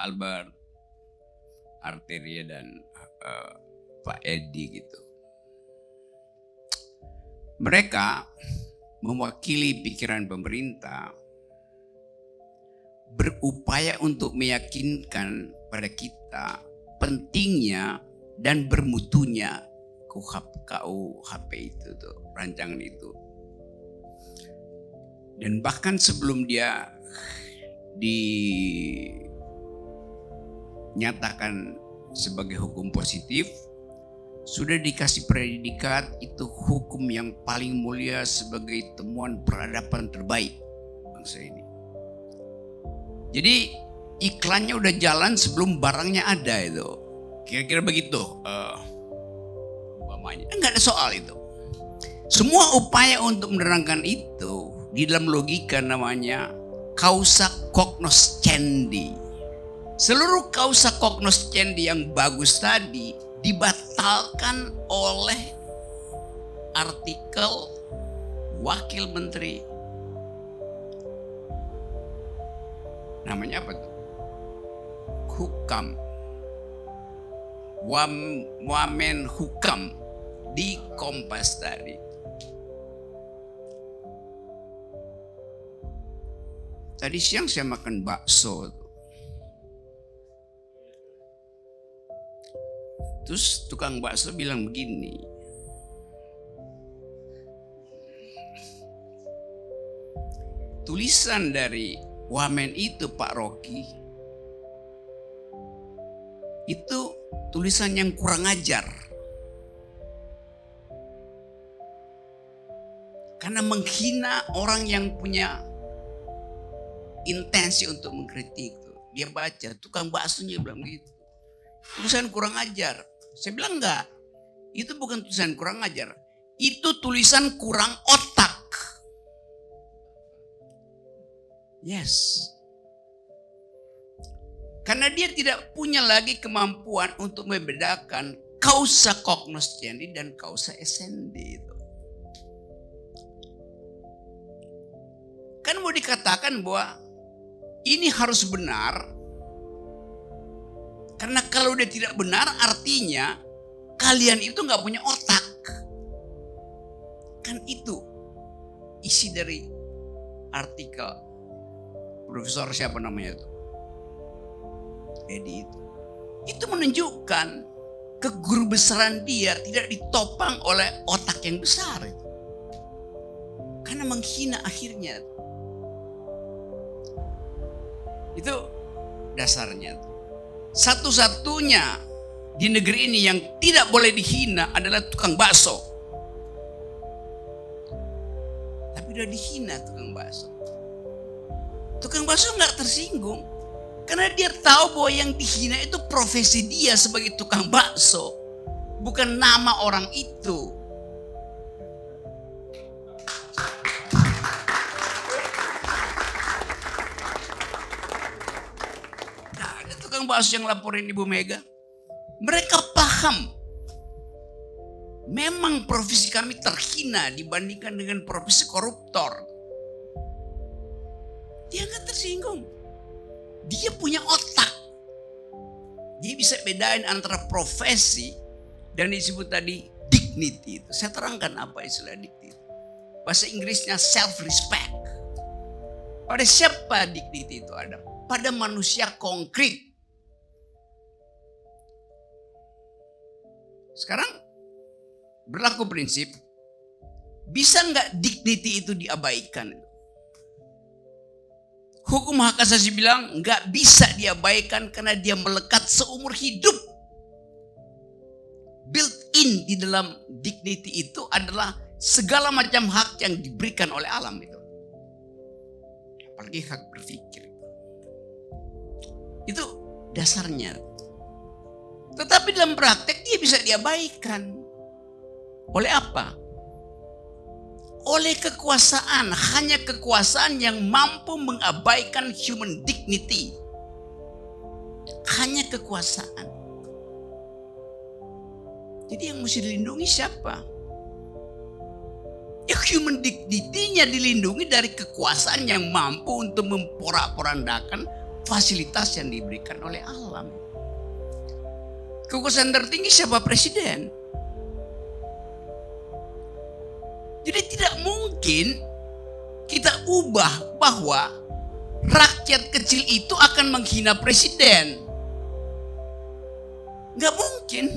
Albert, Arteria dan Pak Edi gitu. Mereka mewakili pikiran pemerintah, berupaya untuk meyakinkan pada kita pentingnya dan bermutunya KUHP itu tuh, rancangan itu. Dan bahkan sebelum dia dinyatakan sebagai hukum positif, sudah dikasih predikat itu hukum yang paling mulia sebagai temuan peradaban terbaik bangsa ini. Jadi iklannya udah jalan sebelum barangnya ada itu. Kira-kira begitu. Umpamanya. Enggak ada soal itu. Semua upaya untuk menerangkan itu di dalam logika namanya causa cognoscendi. Seluruh causa cognoscendi yang bagus tadi dibatalkan oleh artikel wakil menteri. Namanya apa tuh? Hukam. Wamen Hukam di Kompas tadi. Tadi siang saya makan bakso. Terus tukang bakso bilang begini, tulisan dari wamen itu Pak Rocky, itu tulisan yang kurang ajar. Karena menghina orang yang punya intensi untuk mengkritik. Dia baca, tukang baksonya bilang gitu. Tulisan kurang ajar. Saya bilang enggak. Itu bukan tulisan kurang ajar. Itu tulisan kurang otak. Yes. Karena dia tidak punya lagi kemampuan untuk membedakan causa cognoscendi dan causa essendi itu. Kan mau dikatakan bahwa ini harus benar. Karena kalau dia tidak benar artinya kalian itu nggak punya otak. Kan itu isi dari artikel Profesor siapa namanya itu? Edi itu. Itu menunjukkan keguru besaran dia tidak ditopang oleh otak yang besar itu. Karena menghina akhirnya. Itu dasarnya. Satu-satunya di negeri ini yang tidak boleh dihina adalah tukang bakso. Tapi udah dihina tukang bakso. Tukang bakso nggak tersinggung. Karena dia tahu bahwa yang dihina itu profesi dia sebagai tukang bakso. Bukan nama orang itu. Bakso yang laporin Ibu Mega, mereka paham memang profesi kami terhina dibandingkan dengan profesi koruptor. Dia nggak tersinggung, dia punya otak, dia bisa bedain antara profesi dan disebut tadi dignity. Itu saya terangkan apa istilah dignity. Bahasa Inggrisnya self respect. Pada siapa dignity itu ada? Pada manusia konkret. Sekarang berlaku prinsip, bisa nggak dignity itu diabaikan? Hukum hak asasi bilang nggak bisa diabaikan karena dia melekat seumur hidup. Built in di dalam dignity itu adalah segala macam hak yang diberikan oleh alam itu. Apalagi hak berpikir. Itu dasarnya. Tetapi dalam praktek dia bisa diabaikan. Oleh apa? Oleh kekuasaan. Hanya kekuasaan yang mampu mengabaikan human dignity. Hanya kekuasaan. Jadi yang mesti dilindungi siapa? Ya human dignity-nya dilindungi dari kekuasaan yang mampu untuk memporak-porandakan fasilitas yang diberikan oleh alam. Kekuasaan tertinggi siapa? Presiden. Jadi tidak mungkin kita ubah bahwa rakyat kecil itu akan menghina presiden. Gak mungkin.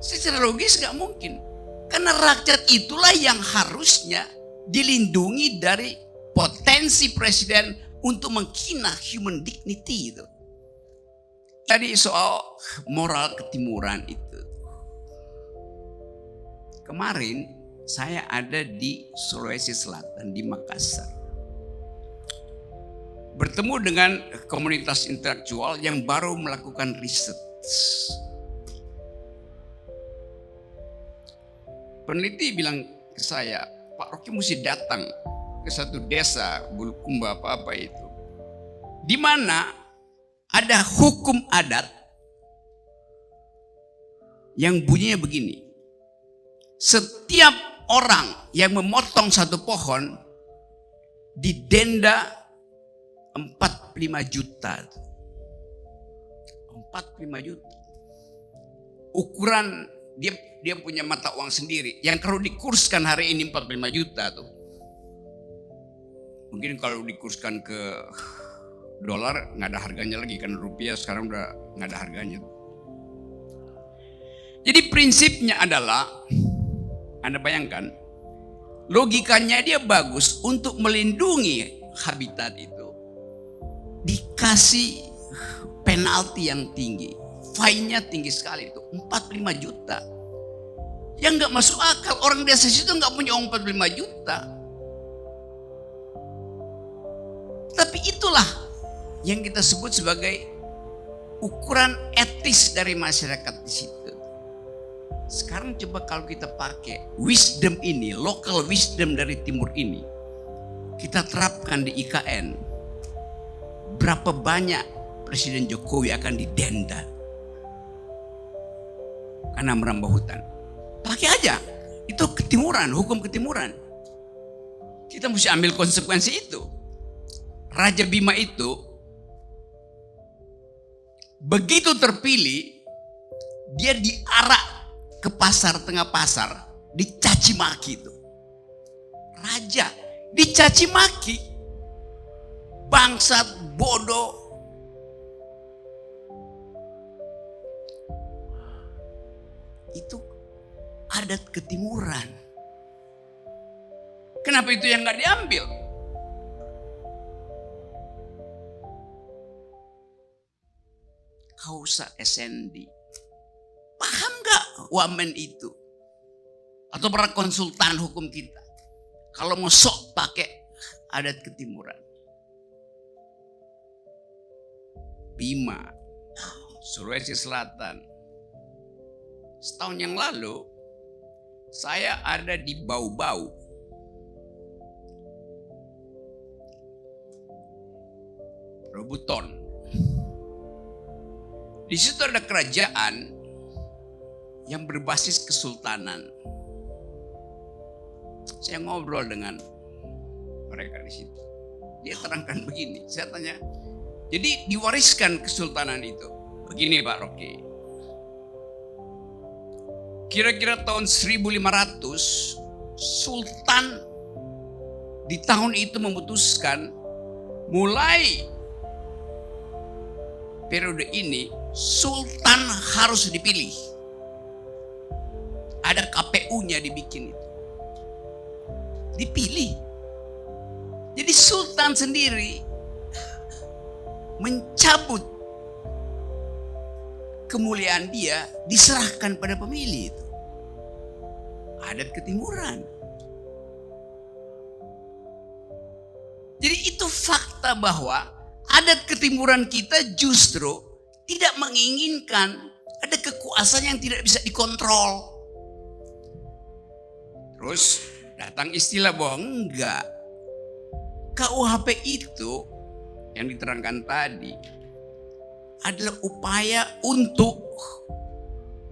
Secara logis gak mungkin. Karena rakyat itulah yang harusnya dilindungi dari potensi presiden untuk menghina human dignity itu. Tadi soal moral ketimuran itu. Kemarin saya ada di Sulawesi Selatan, di Makassar. Bertemu dengan komunitas intelektual yang baru melakukan riset. Peneliti bilang ke saya, Pak Rocky mesti datang ke satu desa Bulukumba apa itu, di mana ada hukum adat yang bunyinya begini: setiap orang yang memotong satu pohon didenda 45 juta. 45 juta. Ukuran dia punya mata uang sendiri yang kalau dikurskan hari ini 45 juta tuh. Mungkin kalau dikurskan ke dolar nggak ada harganya lagi, kan rupiah sekarang udah nggak ada harganya. Jadi prinsipnya adalah, Anda bayangkan, logikanya dia bagus untuk melindungi habitat itu. Dikasih penalti yang tinggi, fine-nya tinggi sekali itu, 45 juta. Yang nggak masuk akal, orang desa situ nggak punya uang 45 juta. Tapi itulah yang kita sebut sebagai ukuran etis dari masyarakat di situ. Sekarang coba kalau kita pakai wisdom ini, local wisdom dari timur ini, kita terapkan di IKN, berapa banyak Presiden Jokowi akan didenda karena merambah hutan. Pakai aja, itu ketimuran, hukum ketimuran. Kita mesti ambil konsekuensi itu. Raja Bima itu begitu terpilih, dia diarak ke pasar, tengah pasar, dicaci maki itu. Raja dicaci maki, bangsat, bodoh. Itu adat ketimuran. Kenapa itu yang nggak diambil? Kausa SND. Paham gak wamen itu? Atau para konsultan hukum kita, kalau mau sok pakai adat ketimuran. Bima, Sulawesi Selatan. Setahun yang lalu, saya ada di Bau-Bau. Robuton. Di situ ada kerajaan yang berbasis kesultanan. Saya ngobrol dengan mereka di situ. Dia terangkan begini, saya tanya, jadi diwariskan kesultanan itu. Begini Pak Rocky. Kira-kira tahun 1500, sultan di tahun itu memutuskan mulai periode ini sultan harus dipilih. Ada KPU-nya dibikin itu. Dipilih. Jadi sultan sendiri mencabut kemuliaan dia, diserahkan pada pemilih itu. Adat ketimuran. Jadi itu fakta bahwa adat ketimuran kita justru tidak menginginkan ada kekuasaan yang tidak bisa dikontrol. Terus datang istilah bahwa enggak. KUHP itu yang diterangkan tadi adalah upaya untuk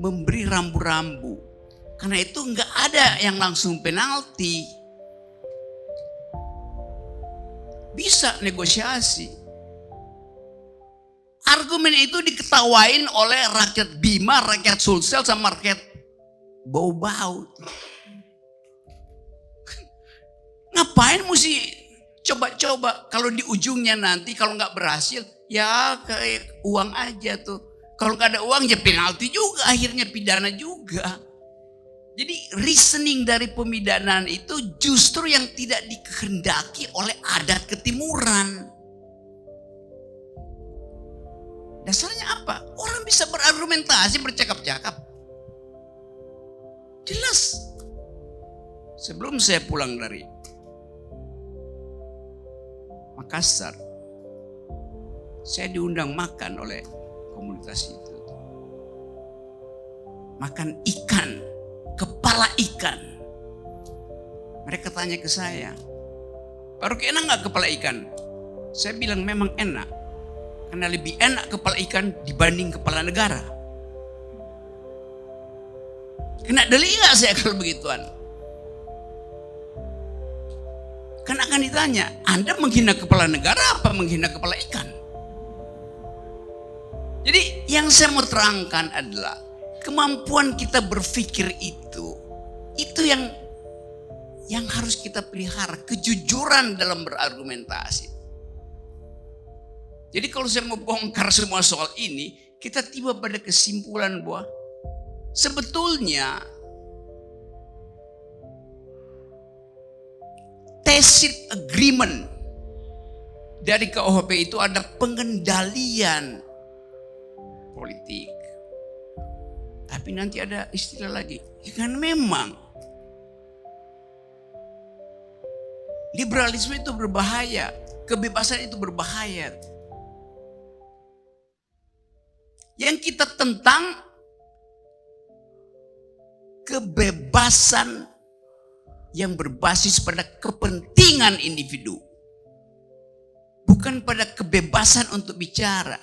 memberi rambu-rambu. Karena itu enggak ada yang langsung penalti. Bisa negosiasi. argumen itu diketawain oleh rakyat Bima, rakyat Sulsel, sama rakyat Bau-Bau. Ngapain mesti coba-coba? Kalau di ujungnya nanti kalau nggak berhasil, ya kayak uang aja tuh. Kalau nggak ada uang ya penalti juga, akhirnya pidana juga. Jadi reasoning dari pemidanaan itu justru yang tidak dikehendaki oleh adat ketimuran. Dasarnya apa? Orang bisa berargumentasi, bercakap-cakap. Jelas. Sebelum saya pulang dari Makassar, saya diundang makan oleh komunitas itu. Makan ikan, kepala ikan. Mereka tanya ke saya, "Pak Rocky, enak nggak kepala ikan?" Saya bilang memang enak. Karena lebih enak kepala ikan dibanding kepala negara. Kena delik nggak saya kalau begituan? Kan akan ditanya, Anda menghina kepala negara apa menghina kepala ikan? Jadi yang saya mau terangkan adalah kemampuan kita berpikir itu yang harus kita pelihara, kejujuran dalam berargumentasi. Jadi kalau saya mau bongkar semua soal ini, kita tiba pada kesimpulan bahwa sebetulnya tacit agreement dari KUHP itu ada pengendalian politik. Tapi nanti ada istilah lagi, kan memang liberalisme itu berbahaya, kebebasan itu berbahaya. Yang kita tentang kebebasan yang berbasis pada kepentingan individu, bukan pada kebebasan untuk bicara.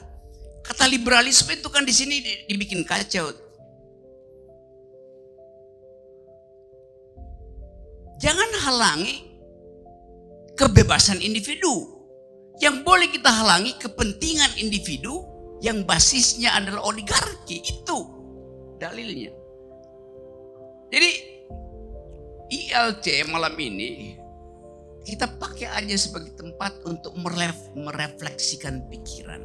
Kata liberalisme itu kan di sini dibikin kacau. Jangan halangi kebebasan individu. Yang boleh kita halangi kepentingan individu yang basisnya adalah oligarki. Itu dalilnya. Jadi ILC malam ini kita pakai aja sebagai tempat untuk merefleksikan pikiran.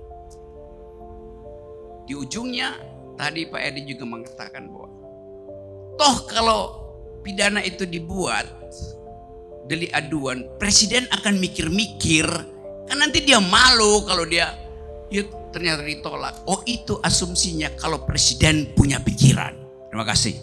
Di ujungnya tadi Pak Edi juga mengatakan bahwa toh kalau pidana itu dibuat delik aduan, presiden akan mikir-mikir, kan nanti dia malu kalau dia ternyata ditolak. Oh, itu asumsinya kalau presiden punya pikiran. Terima kasih.